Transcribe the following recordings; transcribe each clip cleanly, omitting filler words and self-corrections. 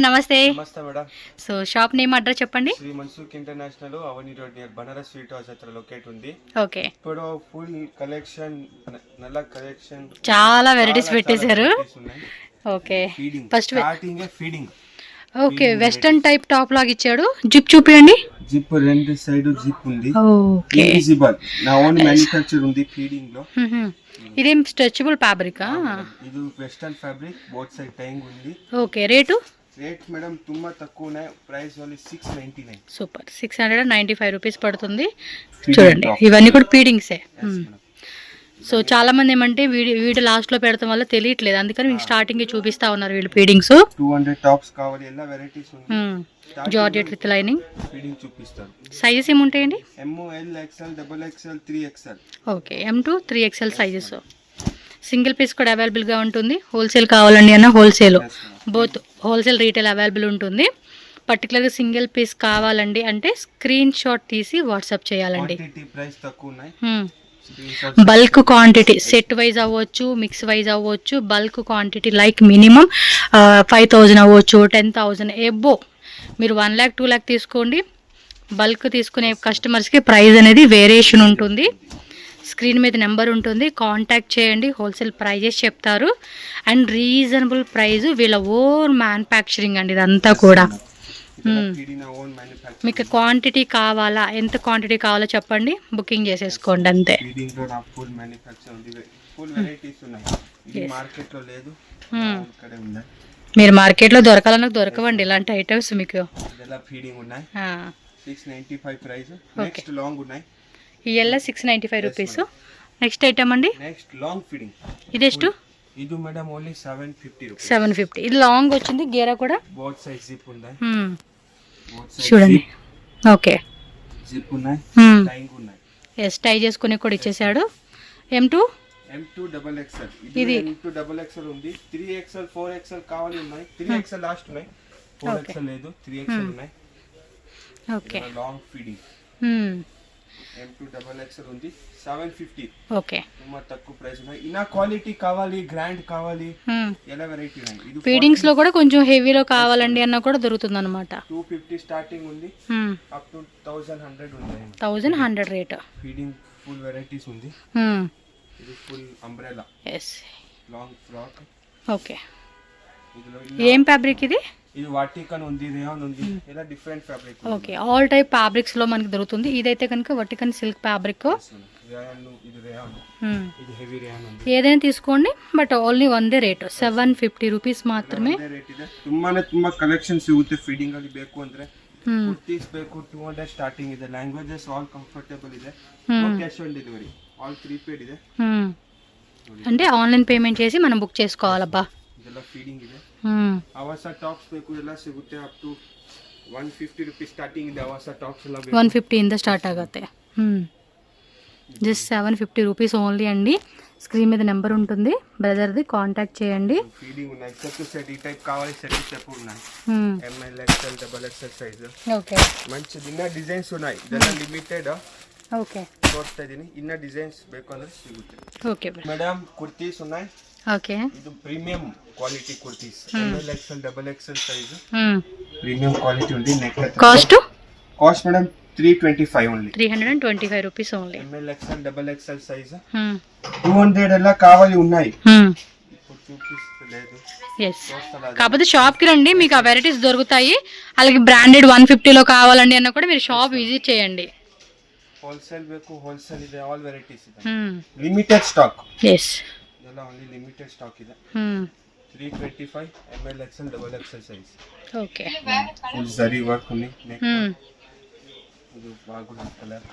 నమస్తే. నమస్తే madam. So shop name address చెప్పండి. Shri Mansukh international Avani road near Banaras sweet house దగ్గర లొకేట్ ఉంది. ఓకే. ఇప్పుడు ఫుల్ కలెక్షన్, నల్ల కలెక్షన్, చాలా వెరైటీస్ పెట్టేశారు. Okay. First starting feeding. Okay, western type top లాగా ఇచ్చాడు. జిప్ చూపియండి. జిప్ రెండు సైడ్ జిప్ ఉంది. ఓకే. ఇన్విజిబుల్ నా ఓన్ మ్యానుఫ్యాక్చర్ ఉంది ఫీడింగ్ లో. ఇదేం స్ట్రెచబుల్ ఫ్యాబ్రికా? ఇది western fabric, both side tying ఉంది. ఓకే. రేట్ మేడం తుమ్మ తక్కువ ఉన్నాయి. Price only 699. సూపర్. 695 రూపీస్ పడుతుంది. చూడండి, ఇవన్నీ కూడా ఫీడింగ్సే. సో చాలా మంది ఏమంటే వీడియో లాస్ట్ లో పెడతాం వల్ల తెలియట్లేదు, అందుకని మీకు స్టార్టింగ్ చూపిస్తా ఉన్నారు వీళ్ళు ఫీడింగ్స్. 200 టాప్స్ కావాలి, ఎలా వెరైటీస్ ఉంది. జార్జెట్ విత్ లైనింగ్ ఫీడింగ్ చూపిస్తారు. సైజెస్ ఏముంటాయండి? M, L, XL, XXL, 3XL. Okay, M2 3XL sizes. Single piece కూడా అవైలబుల్గా ఉంటుంది. హోల్సేల్ కావాలండి అన్న wholesale, both wholesale retail available ఉంటుంది. పర్టికులర్గా సింగిల్ పీస్ కావాలండి అంటే స్క్రీన్ షాట్ తీసి వాట్సాప్ చేయాలండి. ప్రైస్ తక్కువ ఉన్నాయి. బల్క్ క్వాంటిటీ సెట్ వైజ్ అవ్వచ్చు, మిక్స్ వైజ్ అవ్వచ్చు. బల్క్ క్వాంటిటీ లైక్ మినిమం 5000 అవ్వచ్చు, 10,000 ఎబ్బో. మీరు 1 lakh 2 lakh తీసుకోండి. బల్క్ తీసుకునే కస్టమర్స్కి ప్రైస్ అనేది వేరియేషన్ ఉంటుంది. స్క్రీన్ మీద నెంబర్ ఉంటుంది, కాంటాక్ట్ చేయండి. హోల్సేల్ ప్రైజెస్ చెప్తారు అండ్ రీజనబుల్ ప్రైస్. వీళ్ళ ఓన్ మ్యానుఫ్యాక్చరింగ్ అండి ఇదంతా కూడా. మీకు క్వాంటిటీ కావాలా, ఎంత క్వాంటిటీ కావాలో చెప్పండి, బుకింగ్ చేసేసుకోండి అంతే. మీరు మార్కెట్లో దొరకాలన్నా దొరకవండి ఇలాంటి ఐటమ్స్ మీకు. ఈ ఎల్ల 695 రూపీస్. నెక్స్ట్ ఐటమ్ అండి, ఇది ಎಷ್ಟು? ఇది మేడం ఓన్లీ 750. ఇది లాంగ్ వచ్చింది, గేరా కూడా బోత్ సైజ్ జిప్ ఉంది. చూడండి. ఓకే, జిప్ ఉన్నాయి, టైంగ్ ఉన్నాయి. ఎస్, టై చేసుకుని కూడా ఇచ్చేసాడు. M2 XXL. ఇది M2 XXL ఉంది. 3XL 4XL కావాలి ఉన్నాయి. 3XL లాస్ట్ ఉన్నాయి, 4XL లేదు, 3XL ఉన్నాయి. Okay, long feeding. M2 XXL ఉంది, 750. ఓకే, తక్కువ ప్రైస్ ఉన్నాయి. ఇనా క్వాలిటీ కావాలి, గ్రాండ్ కావాలి, ఎలా వెరైటీ ఉన్నాయి. ఇది ఫీడింగ్స్ లో కూడా కొంచెం హెవీలో కావాలండి అన్న కూడా దొరుకుతుంది అనమాట. 250 స్టార్టింగ్ ఉంది, అప్ టు 1100 ఉంది. 1100 రేట్. ఫీడింగ్ ఫుల్ వెరైటీస్ ఉంది. ఇది full umbrella. Yes, long frock. Okay. ఏం ఫ్యాబ్రిక్ ఇది? ఇది వాటికన్ ఉంది, రేయాన్ ఉంది, ఇలా different fabric. Okay, all type fabrics లో మనకి దొరుకుతుంది. ఇదైతే కనుక వాటికన్ సిల్క్ ఫ్యాబ్రిక్. ఏదైనా తీసుకోండి, బట్ ఓన్లీ ಒಂದೇ ರೇಟ್ 750 ರೂಪೀಸ್ ಮಾತ್ರమే. ತುಂಬಾ ಕಲೆಕ್ಷನ್ ಸಿಗುತ್ತೆ. ಫೀಡಿಂಗ್ ಅಲ್ಲಿ ಬೇಕು ಅಂದ್ರೆ ಕುರ್ತೀಸ್ ಬೇಕು, 200 ಸ್ಟಾರ್ಟಿಂಗ್ ಇದೆ. ಲ್ಯಾಂಗ್ವೇಜಸ್ ಆಲ್ ಕಂಫರ್ಟಬಲ್ ಇದೆ. Cash on delivery, all prepaid ಇದೆ. అంటే ఆన్లైన్ పేమెంట్ చేసి మనం బుక్ చేసుకోవాలబ్బా. ಇದೆಲ್ಲ ಫೀಡಿಂಗ್ ಇದೆ. ಅವಸ ಟಾಪ್ಸ್ ಬೇಕು, ಎಲ್ಲ ಸಿಗುತ್ತೆ. ಅಪ್ ಟು 150 ರೂಪೀಸ್ ಸ್ಟಾರ್ಟಿಂಗ್ ಇದೆ. ಅವಸ ಟಾಪ್ಸ್ ಎಲ್ಲ 150 ಇಂದ ಸ್ಟಾರ್ಟ್ ಆಗುತ್ತೆ. జస్ట్ 750 రూపీస్ ఓన్లీ అండి. స్క్రీన్ మీద నెంబర్ ఉంటుంది, బ్రదర్ది, కాంటాక్ట్ చేయండి. ఫీడింగ్ ఉన్నాయి, సెట్ ఈ టైప్ కావాలి, సెట్ ఉన్నాయి. ML XL XXL size. Okay, మంచి ఇన్న డిజైన్స్ ఉన్నాయి. ಇದೆಲ್ಲ లిమిటెడ్. ఓకే, ತೋರಿಸ್ತಾ ಇದೀನಿ. ಇನ್ನ ಡಿಸೈನ್ಸ್ ಬೇಕು ಅಂದ್ರೆ ಸಿಗುತ್ತೆ. ఓకే ಮೇಡಂ ಕುರ್ತೀಸ್ ఉన్నాయి. ఓకే, ಇದು premium quality kurtis. ML XL XXL size, premium quality ఉంది. Net cost madam 325 only. 325 rupees only. ML XL XXL size 200 ఎలా కావాలి ఉన్నాయి. ఇప్పుడు చూపిస్తలేదు. ఎస్, కాకపోతే షాప్ కి రండి, మీకు ఆ వెరైటీస్ దొరుకుతాయి. అలాగే బ్రాండెడ్ 150 లో కావాలండి అన్న కూడా మీరు షాప్ విజిట్ చేయండి. హోల్సేల్ ಬೇಕು, హోల్సేల్ ಇದೆ, ఆల్ వెరైటీస్ ಇದೆ. Limited stock. yes, ಇದೆಲ್ಲ ಓನ್ಲಿ ಲಿಮಿಟೆಡ್ ಸ್ಟಾಕ್ ಇದೆ. 325 ML XL XXL size. Okay, full zari work ఉంది. నెక్ ఇది బాగుంది. కలర్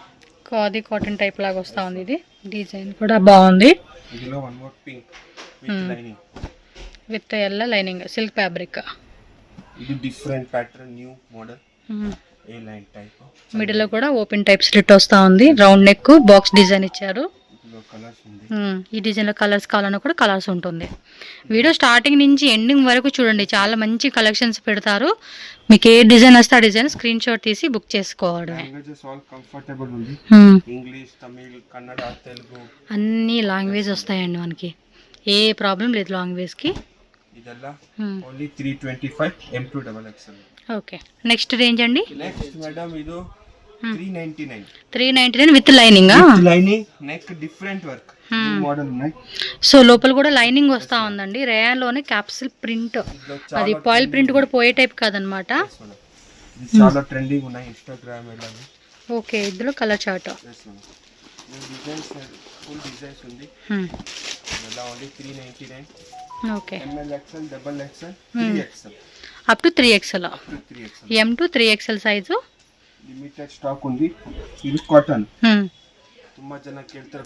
ఖాదీ కాటన్ టైప్ లాగా వస్తా ఉంది. ఇది డిజైన్ కూడా బాగుంది. ఇదిలో one more pink with lining, with ఎల్ల లైనింగ్, సిల్క్ ఫ్యాబ్రిక్. ఇది డిఫరెంట్ ప్యాటర్న్, న్యూ మోడల్. ఏ లైన్ టైప్. మిడిల్ లో కూడా ఓపెన్ టైప్ స్లిట్ వస్తా ఉంది. రౌండ్ నెక్, బాక్స్ డిజైన్ ఇచ్చారు. ఈ డిజైన్ లో కలర్స్ కావాలన్నా కూడా కలర్స్ ఉంటుంది. వీడియో స్టార్టింగ్ నుంచి ఎండింగ్ వరకు చూడండి, చాలా మంచి కలెక్షన్స్ పెడతారు. మీకు ఏ డిజైన్ వస్తే ఆ డిజైన్ స్క్రీన్ షాట్ తీసి బుక్ చేసుకోవడమే. అన్ని లాంగ్వేజ్ వస్తాయండి మనకి, ఏ ప్రాబ్లం లేదు లాంగ్వేజ్ కి. ಇದೆಲ್ಲ only 325 M2 double XL. Okay next range అండి నెక్స్ట్ మేడం ఇది 399. 399 with lining lining neck different work model ఉన్నాయి. సో లోపల కూడా లైనింగ్ వస్తా ఉందండి. రేయాన్ లోనే క్యాప్సిల్ ప్రింట్, అది పాయిల్ ప్రింట్ కూడా పోయే టైప్ కాదనమాట. ఇది చాలా ట్రెండింగ్ ఉన్నాయి ఇన్స్టాగ్రామ్ ఎలా. ఓకే ఇందులో colour chart designs full designs ఉంది. ఇలా only 399. Okay ML XL double XL 3XL up to 3XL M to 3XL size limited stock ఉంది. ఇది కాటన్. ತುಂಬಾ ಜನ ಕೇಳ್ತಾರೆ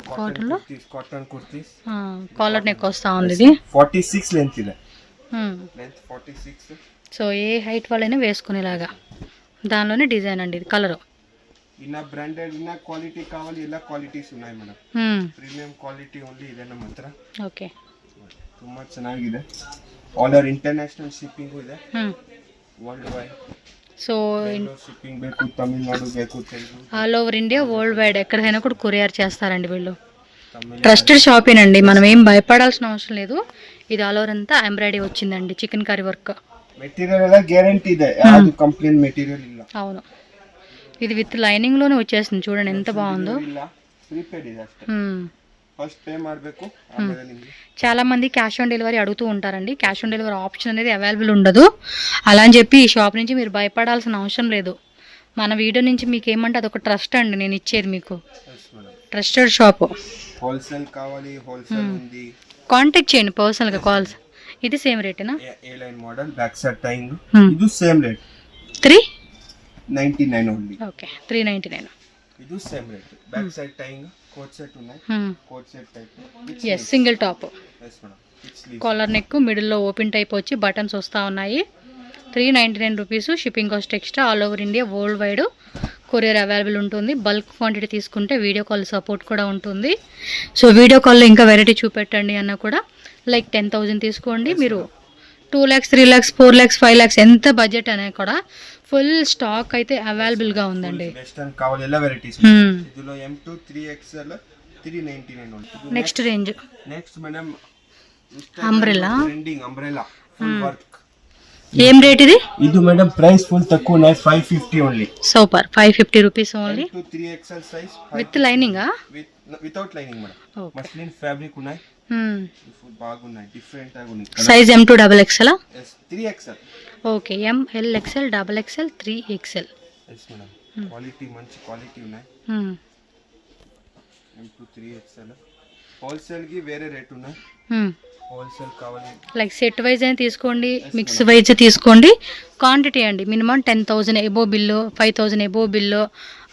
ಕಾಟನ್ ಕುರ್ತೀಸ್. ಕಾಲರ್ ನೆಕ್ ವಸ್ತಾ ఉంది ఇది 46 లెంత్ ಇದೆ. లెంత్ 46. సో ఏ హైట్ వాళ్ళైనా వేసుకునేలాగా దానిలోనే డిజైన్ అండి ఇది కలర్. ఇన్న బ్రాండెడ్ ఇన్న క్వాలిటీ కావాలి, ಎಲ್ಲ క్వాలిటీస్ ఉన్నాయి మేడం. ప్రీమియం క్వాలిటీ ఓన్లీ ಇದೆ ನಮ್ಮ ಹತ್ರ. ఓకే ತುಂಬಾ ಚೆನ್ನಾಗಿದೆ. ಆಲ್ ಓವರ್ ಇಂಟರ್ನ್ಯಾಷನಲ್ ಶಿಪ್ಪಿಂಗ್ ಇದೆ. World wide. సో షిప్పింగ్ ಬೇಕು, తమిళనాడు ಬೇಕು, Telugu all over India world wide ఎక్కడికైనా కూడా కొరియర్ చేస్తారండి వీళ్ళు. ట్రస్టెడ్ షాపేనండి, మనం ఏం భయపడాల్సిన అవసరం లేదు. ఇది ఆల్ ఓవర్ అంతా ఎంబ్రాయిడరీ వచ్చిందండి, చికెన్ కర్రీ వర్క్. మెటీరియల్ ಎಲ್ಲ గ్యారెంటీ ಇದೆ, ಯಾವುದು కంప్లైంట్ మెటీరియల్ ಇಲ್ಲ. అవును ఇది విత్ లైనింగ్ లోనే వచ్చేసింది, చూడండి ఎంత బాగుందో. ప్రీపెయిడ్ ಇದೆ అಷ್ಟೇ, ఫస్ట్ పే ಮಾಡಬೇಕು ఆಮೇಲೆ ನಿಮಗೆ. చాలా మంది క్యాష్ ఆన్ డెలివరీ అడుగుతూ ఉంటారండి. క్యాష్ ఆన్ డెలివరీ ఆప్షన్ అనేది అవైలబుల్ ఉండదు. అలా అని చెప్పి ఈ షాప్ నుంచి మీరు భయపడాల్సిన అవసరం లేదు. మన వీడియో నుంచి మీకు ఏమంటే అదొక ట్రస్ట్ అండి నేను ఇచ్చేది మీకు. Trusted shop. హోల్సేల్ కావాలి, హోల్సేల్ ఉంది, కాంటాక్ట్ చేయండి పర్సనల్గా కాల్స్. ఇది సేమ్ రేటేనా? A line model back side tying. ఇది సేమ్ రేట్ 399 ఓన్లీ. ఓకే 399. ఇది same rate. Back side tying, coat set ఉన్నాయి, coat set type. yes single top. yes madam. Collar neck మిడిల్లో open type వచ్చి buttons వస్తూ ఉన్నాయి. 399 rupees. Shipping cost extra. All over India world wide courier available ఉంటుంది. Bulk quantity తీసుకుంటే video call support కూడా ఉంటుంది. So video కాల్లో ఇంకా వెరైటీ చూపెట్టండి అన్న కూడా లైక్ 10,000 తీసుకోండి. మీరు 2 lakhs 3 lakhs 4 lakhs 5 lakhs ఎంత బడ్జెట్ అనేది కూడా ఫుల్ స్టాక్ అయితే అవైలబుల్ గా ఉందండి. వెస్టర్న్ కావాలి ಎಲ್ಲ వెరైటీస్. ఇందులో M2 3XL 399 ఉంది. Next range next madam umbrella. Trending umbrella full work. ఏం రేట్ ఇది? ఇది మేడం ప్రైస్ ఫుల్ తక్కువ ఉన్నాయి, 550 only. Super 550 rupees only. M2 3XL size with lining without lining madam. Muslin fabric ఉన్నాయి, ఫుల్ బాగున్నాయి, different గా ఉన్నాయి. Size M2 double XL 3XL. Okay ML XL double XL 3XL. yes madam. Quality మంచి quality ఉన్నాయి. M2 3XL. Wholesale కి వేరే rate ఉన్నాయి. Wholesale కావాలి లైక్ సెట్ వైజ్ అయినా తీసుకోండి, మిక్స్ వైజ్ తీసుకోండి. క్వాంటిటీ అండి minimum 10,000 above bill, 5,000 above bill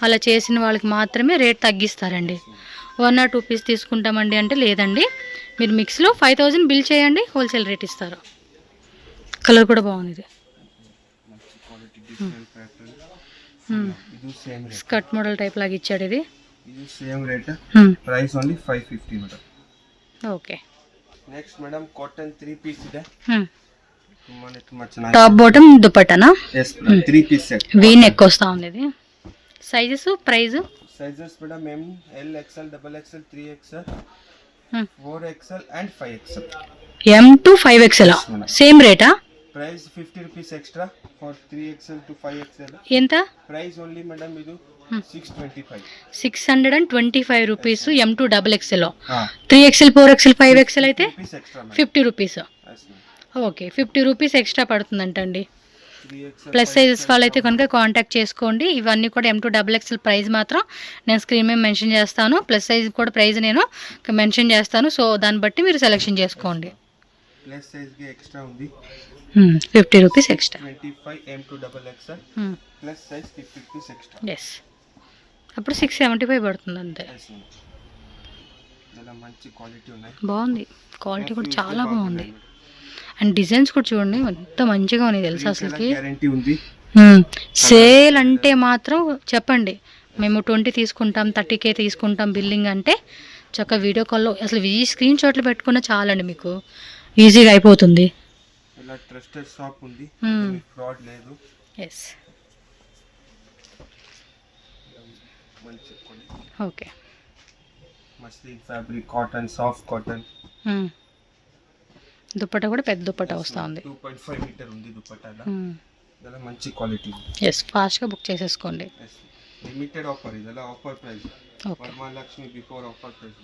అలా చేసిన వాళ్ళకి మాత్రమే రేట్ తగ్గిస్తారండి. 1 or 2 పీస్ తీసుకుంటామండి అంటే లేదండి, మీరు మిక్స్లో 5,000 బిల్ చేయండి, హోల్సేల్ రేట్ ఇస్తారు. కలర్ కూడా బాగుంది. ఇది స్కర్ట్ మోడల్ టైప్ లాగా ఇచ్చాడు. ఇది same rate. Price only 550 madam. Okay next madam cotton 3 piece ಇದೆ. టాప్ బాటమ్ దుపట్టానా? yes 3 piece set. V neck వస్తా ఉంది. ఇది sizes price sizes madam ML XL double XL 3XL 4XL and 5XL. M to 5XL same రేటా? Price 50 rupees extra for 3XL to 5XL. ఎంత price only madam ఇది 625. 625 rupees M to double XL. 3XL 4XL 5XL అయితే 50 rupees. Okay 50 rupees extra పడుతుందంటండి. Plus sizes వాళ్ళైతే కనుక contact చేసుకోండి. ఇవన్నీ కూడా M2 డబుల్ XL ప్రైస్ మాత్రం నేను స్క్రీన్ మీద మెన్షన్ చేస్తాను. ప్లస్ సైజ్ కూడా ప్రైస్ నేను మెన్షన్ చేస్తాను. సో దాన్ని బట్టి మీరు సెలెక్షన్ చేసుకోండి. ప్లస్ సైజ్ కి ఎక్స్ట్రా ఉంది 50 rupees extra. 25 M2 double XL plus size 50 rupees extra. Yes అప్పుడు 675 పడుతుంది అంతే. మంచి క్వాలిటీ ఉన్నాయి, బాగుంది. క్వాలిటీ కూడా చాలా బాగుంది. అండ్ డిజైన్స్ కూడా చూడండి ఎంత మంచిగా ఉన్నాయి తెలుసా అసలుకి. సేల్ అంటే మాత్రం చెప్పండి, మేము 20 తీసుకుంటాం 30K తీసుకుంటాం బిల్లింగ్ అంటే చక్కగా వీడియో కాల్లో అసలు ఈ స్క్రీన్ షాట్లు పెట్టుకున్న చాలండి, మీకు ఈజీగా అయిపోతుంది. ట్రస్టెడ్ షాప్ ఉంది, ఫ్రాడ్ లేదు. Yes okay muslin fabric cotton, soft cotton. దుప్పట కూడా పెద్ద దుప్పట వస్తూ ఉంది. 2.5 మీటర్ ఉంది దుప్పటాలో. ಇದೆಲ್ಲ మంచి క్వాలిటీ. ఎస్, ఫాస్ట్గా బుక్ చేసేసుకోండి. లిమిటెడ్ ఆఫర్, ಇದೆಲ್ಲ offer price. Varamahalakshmi before offer price.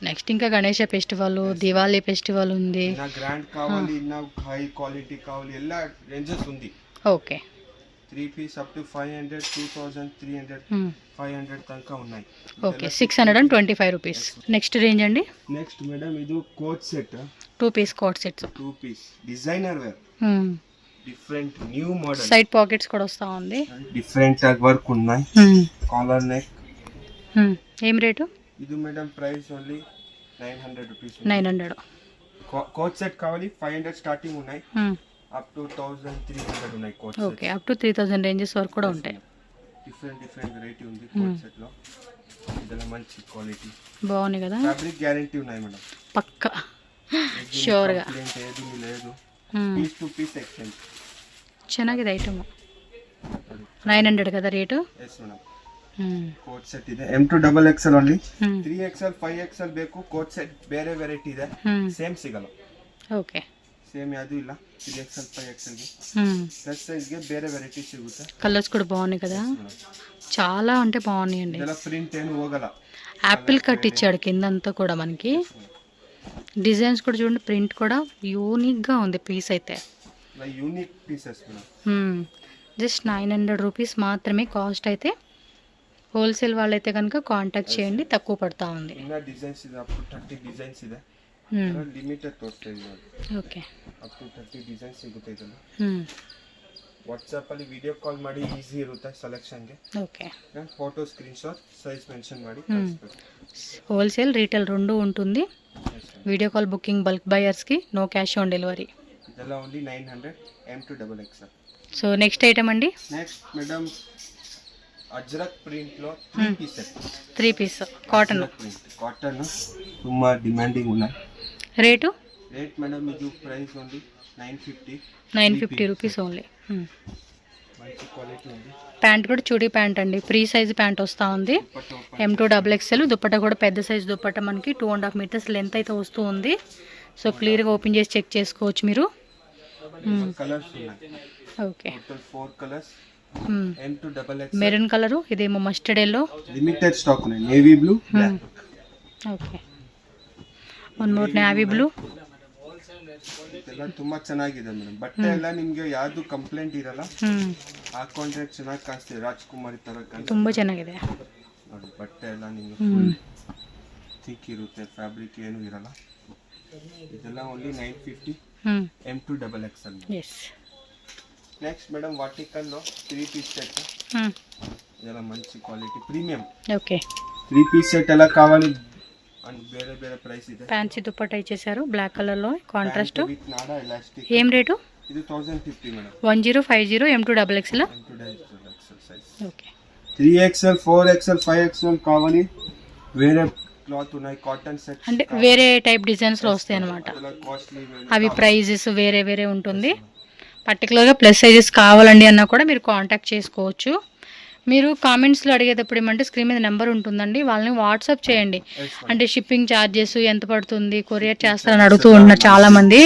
Next ఇంకా గణేష ఫెస్టివల్, దివాళీ ఫెస్టివల్ ఉంది. నా గ్రాండ్ కావాలి, నా హై క్వాలిటీ కావాలి, ಎಲ್ಲ రేంజెస్ ఉంది. ఓకే. 3 పీస్ అప్ టు 500, 2300, 500 తనక ఉన్నాయి. Okay, 625 rupees. నెక్స్ట్ రేంజ్ అండి. నెక్స్ట్ మేడం ఇది coat set, 2 piece coat sets, 2 piece designer wear, different new model. Side pockets కూడా వస్తా ఉంది. డిఫరెంట్ వర్క్ ఉన్నాయి. Collar neck. ఏం రేటు? ఇది madam price only 900 rupees. 900. Coat set కావాలి 500 స్టార్టింగ్ ఉన్నాయి, అప్ టు 1300 ఉన్నాయి coat set. Okay, up to 3000 ranges వరకు కూడా ఉంటాయి. డిఫరెంట్ వెరైటీ ఉంది కోట్ సెట్ లో. ఇదెಲ್ಲ మంచి క్వాలిటీ, బాగుంది కదా. ఫ్యాబ్రిక్ గ్యారెంటీ ఉన్నాయి మేడం, పక్కా ష్యూర్ గా. ఏది లేదు, పీస్ టు పీస్ ఎక్స్చేంజ్. ಚೆನ್ನಾಗಿದೆ ఐటమ్. 900 కదా rate. Yes madam. Coat set ಇದೆ, M2 XXL only. 3XL 5XL ಬೇಕು, ಕೋಟ್ ಸೆಟ್ ಬೇರೆ ವೆರೈಟಿ ಇದೆ, ಸೇಮ್ ಸಿಗಲ್ಲ. ಓಕೆ, ಸೇಮ್ ಯಾವುದು ಇಲ್ಲ. 3XL 5XL ಗೆ ಪ್ಲಸ್ ಸೈಜ್ ಗೆ ಬೇರೆ ವೆರೈಟಿ ಸಿಗುತ್ತೆ. కలర్స్ కూడా బాగున్నాయి కదా, చాలా అంటే బాగున్నాయండి. ಇದೆಲ್ಲ ಪ್ರಿಂಟ್ ಏನು ಹೋಗಲ್ಲ. యాపిల్ కట్ ఇచ్చాడు కిందంతా కూడా మనకి. డిజైన్స్ కూడా చూడండి, ప్రింట్ కూడా యూనిక్ గా ఉంది. పీస్ అయితే unique pieces madam. Just 900 rupees మాత్రమే కాస్ట్. అయితే హోల్సేల్ వాళ్ళైతే కనుక కాంటాక్ట్ చేయండి, తక్కువ పడతా ఉంది. ఇంకా డిజైన్స్ ಇದೆ, అప్ టు 30 డిజైన్స్ ಇದೆ. ಲಿಮಿಟೆಡ್ ತೋರಿಸ್ತಾ ಇದ್ದೀನಿ. ಓಕೆ, ಅಪ್ ಟು 30 ಡಿಸೈನ್ಸ್ ಸಿಗುತ್ತೆ ಇದರಲ್ಲಿ. ವಾಟ್ಸ್ಆಪ್ ಅಲ್ಲಿ ವಿಡಿಯೋ ಕಾಲ್ ಮಾಡಿ, ಈಸಿ ಇರುತ್ತೆ ಸೆಲೆಕ್ಷನ್ ಗೆ. Okay, photo screenshot size mention ಮಾಡಿ. హోల్సేల్ రీటైల్ రెండు ఉంటుంది. Video call booking bulk buyers కి నో క్యాష్ ఆన్ డెలివరీ. ಇದೆಲ್ಲ only 900, M2 XXL. So next item అండి. నెక్స్ట్ మేడం అజ్రక్ ప్రింట్ లో 3 piece set, 3 piece cotton. Cotton ತುಂಬಾ demanding ఉన్నాయి. Rate madam ఇది ప్రైస్ ఓన్లీ 950. 950 rupees only. మంచి క్వాలిటీ ఉంది. Pant కూడా చూడీ ప్యాంట్ అండి, ఫ్రీ సైజ్ ప్యాంట్ వస్తూ ఉంది. M2 XXL. దుప్పట్ట కూడా పెద్ద సైజ్ దుప్పట్ట, మనకి 2.5 మీటర్స్ లెంత్ అయితే వస్తూ ఉంది. సో క్లియర్గా ఓపెన్ చేసి చెక్ చేసుకోవచ్చు మీరు. కలర్స్ ఉన్నాయి. Okay, total 4 colours. M2 XXL. Maroon colour, ఇదేమో మస్టర్డ్ ఎల్లో. లిమిటెడ్ స్టాక్ ఉన్నాయి. Navy blue, black. Okay, one more navy blue. ಇದೆಲ್ಲ ತುಂಬಾ ಚೆನ್ನಾಗಿದೆ ಮೇಡಮ್. ಬಟ್ಟೆ ಎಲ್ಲ ನಿಮ್ಗೆ ಯಾವ್ದು ಕಂಪ್ಲೇಂಟ್ ಇರಲ್ಲ, ಹಾಕೊಂಡ್ರೆ ಚೆನ್ನಾಗಿ ಕಾಣಿಸ್ತೀವಿ, ರಾಜ್ಕುಮಾರಿ ತರ ಕಾಣಿಸ್ತೀವಿ. ತುಂಬಾ ಚೆನ್ನಾಗಿದೆ ನೋಡಿ. ಬಟ್ಟೆ ಎಲ್ಲ ನಿಮ್ಗೆ ಥಿಕ್ ಇರುತ್ತೆ, ಫ್ಯಾಬ್ರಿಕ್ ಏನು ಇರಲ್ಲ. ಇದೆಲ್ಲ only 950, M2 XXL. Yes. Next madam vertical లో 3 పీస్ సెట్. ಇದೆಲ್ಲ మంచి quality premium. Okay, 3 piece set ఎలా కావాలి అండ్ ಬೇರೆ ಬೇರೆ ప్రైస్ ಇದೆ. ఫ్యాన్సీ దుపట్టా ఇచ్చేసారు బ్లాక్ కలర్ లో, కాంట్రాస్ట్. విత్ నాడా ఎలాస్టిక్. ఏం రేటు? ఇది 1050 madam. 1050 M2 XXL. Size. Okay, 3XL 4XL 5XL కావాలి. వేరే క్లాత్ ఉన్నాయి, కాటన్ సెట్ అంటే వేరే టైప్ డిజైన్స్ లో వస్తాయి అన్నమాట. అవి ప్రైజెస్ వేరే వేరే ఉంటుంది. పర్టికులర్గా ప్లస్ సైజెస్ కావాలండి అన్నా కూడా మీరు కాంటాక్ట్ చేసుకోవచ్చు. మీరు కామెంట్స్లో అడిగేటప్పుడు ఏమంటే స్క్రీన్ మీద నెంబర్ ఉంటుందండి, వాళ్ళని వాట్సాప్ చేయండి. అంటే షిప్పింగ్ ఛార్జెస్ ఎంత పడుతుంది, కొరియర్ చేస్తారని అడుగుతూ ఉన్నారు చాలామంది.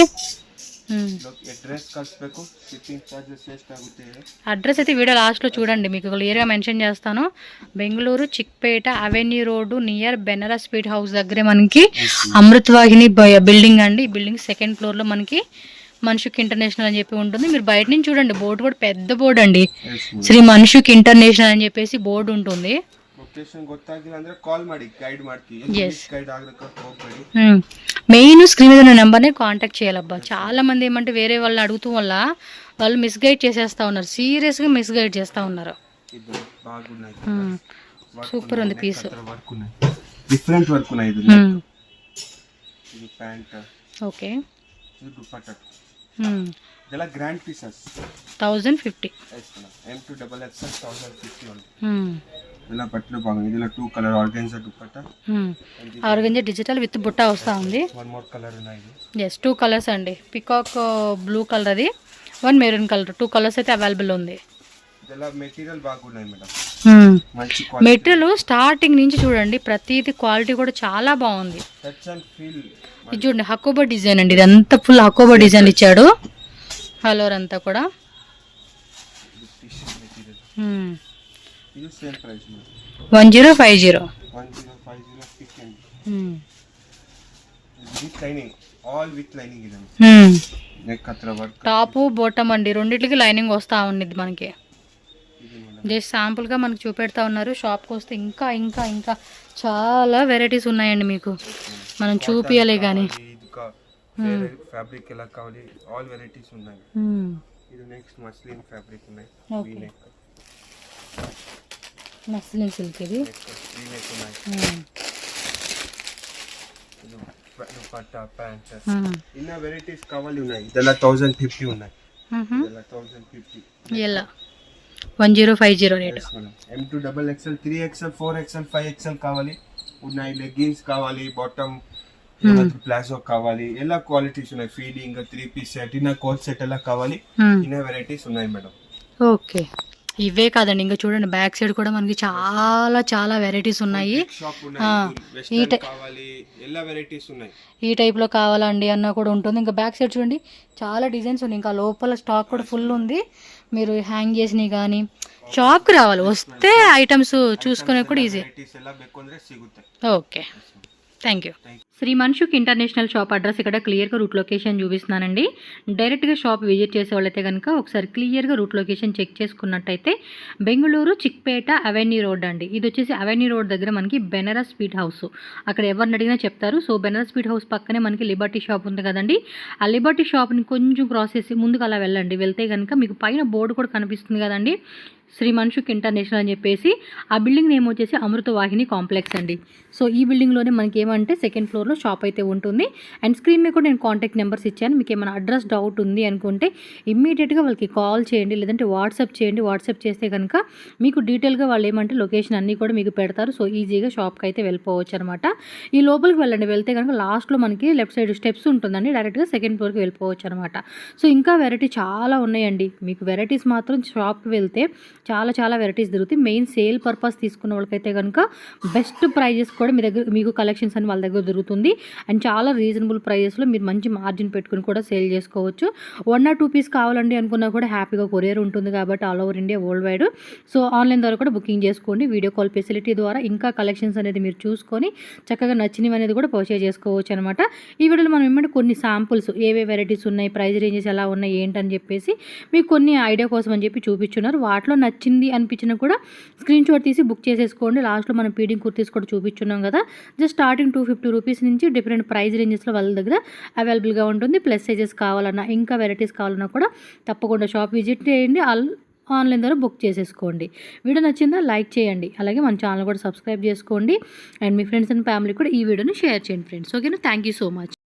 అడ్రస్ అయితే వీడియో లాస్ట్లో చూడండి, మీకు క్లియర్గా మెన్షన్ చేస్తాను. Bengaluru Chickpet avenue road near Banaras sweet house దగ్గరే మనకి అమృతవాహిని బిల్డింగ్ అండి. ఈ బిల్డింగ్ 2nd ఫ్లోర్లో మనకి మన్షుక్ ఇంటర్నేషనల్ అని చెప్పి ఉంటుంది. మీరు బయట నుంచి చూడండి, బోర్డు కూడా పెద్ద బోర్డు అండి, శ్రీ మన్షుక్ ఇంటర్నేషనల్ అని చెప్పేసి బోర్డు ఉంటుంది. మెయిన్ స్క్రీన్ మీద ఉన్న నెంబర్ని కాంటాక్ట్ చేయాలబ్బా. చాలా మంది ఏమంటే వేరే వాళ్ళని అడుగుతూ వల్ల వాళ్ళు మిస్గైడ్ చేసేస్తా ఉన్నారు, సీరియస్గా మిస్గైడ్ చేస్తూ ఉన్నారు. సూపర్ ఉంది పీస్. డిఫరెంట్ వర్క్ ఉన్నాయి. ఓకే, ಇದೆಲ್ಲ ಗ್ರ್ಯಾಂಡ್ ಪೀಸಸ್ 1050. M2 XXL 1050 ఇలా బట్టలు బాగుంది. ఇందులో 2 colour organza dupatta. Organza digital with బుట్ట వస్తా ఉంది. వన్ మోర్ కలర్ ఉన్నాయి. yes 2 కలర్స్ అండి, పికాక్ బ్లూ కలర్ అది, 1 మెరూన్ కలర్, 2 కలర్స్ అయితే అవైలబుల్ ఉంది. ఇలా మెటీరియల్ బాగున్నాయి మేడం, మంచి మెటీరియల్ స్టార్టింగ్ నుంచి చూడండి, ప్రతిది క్వాలిటీ కూడా చాలా బాగుంది. టచ్ అండ్ ఫీల్ ఇది చూడండి హకోబా డిజైన్ అండి, ఇదంతా ఫుల్ హకోబా డిజైన్ ఇచ్చాడు హలోర్ అంతా కూడా. ఇది సేమ్ ప్రైస్ 1050. 1050 ఫిట్ అండి. With lining, all with lining ఇదండి. నెక్ కత్ర వర్క్, టాప్ బాటమ్ అండి రెండిట్లకి లైనింగ్ వస్తూ ఉండిద్ది మనకి. జస్ట్ శాంపుల్గా మనకి చూపెడతా ఉన్నారు. షాప్కి వస్తే ఇంకా ఇంకా ఇంకా చాలా వెరైటీస్ ఉన్నాయండి మీకు, మనం చూపియాలి కానీ. ఫ్యాబ్రిక్ ఎలా కావాలి, ఆల్ వెరైటీస్ ఉన్నాయి. ఇది నెక్స్ట్ మస్లిన్ ఫ్యాబ్రిక్ ఉన్నాయి. ఓకే, మస్లిన్ సిల్క్ ఇది. దుపట్టా, ప్యాంట్, ఇన్న వెరైటీస్ కావాలి ఉన్నాయి. ఇదలా 1050 ఉన్నాయి. ఇదలా 1050. ఇలా 1050 rate. M2 XXL, 3XL, 4XL, 5XL కావాలి ఉన్నాయి. లెగ్గిన్స్ కావాలి, బాటమ్ ప్లాజో కావాలి, ఎలా క్వాలిటీస్ ఉన్నాయి. ఫీడింగ్ 3 పీస్ సెట్, ఇన్న కోట్ సెట్ ఎలా కావాలి, ఇన్న వెరైటీస్ ఉన్నాయి మేడం. ఓకే, ఇవే కాదండి ఇంకా చూడండి బ్యాక్ సైడ్ కూడా మనకి చాలా చాలా వెరైటీస్ ఉన్నాయి. ఈ టైప్లో కావాలండి అన్న కూడా ఉంటుంది. ఇంకా బ్యాక్ సైడ్ చూడండి చాలా డిజైన్స్ ఉన్నాయి. ఇంకా లోపల స్టాక్ కూడా ఫుల్ ఉంది. మీరు హ్యాంగ్ చేసినవి కానీ షాప్కి రావాలి, వస్తే ఐటమ్స్ చూసుకునే కూడా easy. Okay, thank you. Shri Mansukh international shop address ఇక్కడ క్లియర్గా రూట్ లొకేషన్ చూపిస్తున్నానండి. డైరెక్ట్గా షాప్ విజిట్ చేసే వాళ్ళైతే కనుక ఒకసారి క్లియర్గా రూట్ లొకేషన్ చెక్ చేసుకున్నట్టయితే బెంగళూరు చిక్పేట అవెన్యూ రోడ్ అండి. ఇది వచ్చేసి అవెన్యూ రోడ్ దగ్గర మనకి బెనారస్ స్వీట్ హౌస్, అక్కడ ఎవరిని అడిగినా చెప్తారు. సో బెనారస్ స్వీట్ హౌస్ పక్కనే మనకి లిబర్టీ షాప్ ఉంది కదండి, ఆ లిబర్టీ షాప్ని కొంచెం క్రాస్ చేసి ముందుకు అలా వెళ్ళండి. వెళ్తే కనుక మీకు పైన బోర్డు కూడా కనిపిస్తుంది కదండి, శ్రీ మన్షుక్ ఇంటర్నేషనల్ అని చెప్పేసి. ఆ బిల్డింగ్ నేమ్ వచ్చేసి అమృత వాహిని కాంప్లెక్స్ అండి. సో ఈ బిల్డింగ్లోనే మనకి ఏమంటే సెకండ్ ఫ్లోర్లో షాప్ అయితే ఉంటుంది. అండ్ స్క్రీన్ మీద కూడా నేను కాంటాక్ట్ నెంబర్స్ ఇచ్చాను. మీకు ఏమైనా అడ్రస్ డౌట్ ఉంది అనుకుంటే ఇమ్మీడియట్గా వాళ్ళకి కాల్ చేయండి, లేదంటే వాట్సాప్ చేయండి. వాట్సాప్ చేస్తే కనుక మీకు డీటెయిల్గా వాళ్ళు ఏమంటే లొకేషన్ అన్నీ కూడా మీకు పెడతారు. సో ఈజీగా షాప్కి అయితే వెళ్ళిపోవచ్చు అనమాట. ఈ లోపలికి వెళ్ళండి, వెళ్తే కనుక లాస్ట్లో మనకి లెఫ్ట్ సైడ్ స్టెప్స్ ఉంటుందండి, డైరెక్ట్గా సెకండ్ ఫ్లోర్కి వెళ్ళిపోవచ్చు అనమాట. సో ఇంకా వెరైటీ చాలా ఉన్నాయండి. మీకు వెరైటీస్ మాత్రం షాప్కి వెళ్తే చాలా చాలా వెరైటీస్ దొరుకుతాయి. మెయిన్ సేల్ పర్పస్ తీసుకున్న వాళ్ళకైతే కనుక బెస్ట్ ప్రైజెస్ కూడా మీ దగ్గర మీకు కలెక్షన్స్ అని వాళ్ళ దగ్గర దొరుకుతుంది. అండ్ చాలా రీజనబుల్ ప్రైజెస్లో మీరు మంచి మార్జిన్ పెట్టుకుని కూడా సేల్ చేసుకోవచ్చు. 1 or 2 పీస్ కావాలండి అనుకున్నా కూడా హ్యాపీగా కొరియర్ ఉంటుంది కాబట్టి all over India world wide. So online ద్వారా కూడా బుకింగ్ చేసుకోండి. వీడియో కాల్ ఫెసిలిటీ ద్వారా ఇంకా కలెక్షన్స్ అనేది మీరు చూసుకొని చక్కగా నచ్చినవి అనేది కూడా పర్చేజ్ చేసుకోవచ్చు అనమాట. ఈ వీడియోలో మనం ఏమంటే కొన్ని శాంపుల్స్ ఏవే వెరైటీస్ ఉన్నాయి, ప్రైస్ రేంజెస్ ఎలా ఉన్నాయి ఏంటని చెప్పేసి మీకు కొన్ని ఐడియా కోసం అని చెప్పి చూపించున్నారు. వాటిలో నచ్చింది అనిపించినా కూడా స్క్రీన్ షాట్ తీసి బుక్ చేసేసుకోండి. లాస్ట్లో మనం పీడింగ్ కుర్తీస్ కూడా చూపించున్నాం కదా, జస్ట్ స్టార్టింగ్ 250 రూపీస్ నుంచి డిఫరెంట్ ప్రైస్ రేంజెస్లో వాళ్ళ దగ్గర అవైలబుల్గా ఉంటుంది. ప్లస్ సైజెస్ కావాలన్నా ఇంకా వెరైటీస్ కావాలన్నా కూడా తప్పకుండా షాప్ విజిట్ చేయండి, ఆన్లైన్ ద్వారా బుక్ చేసేసుకోండి. వీడియో నచ్చిందా లైక్ చేయండి, అలాగే మన ఛానల్ కూడా సబ్స్క్రైబ్ చేసుకోండి. And me friends and family కూడా ఈ వీడియోని షేర్ చేయండి ఫ్రెండ్స్. ఓకేనా, థ్యాంక్ యూ సో మచ్.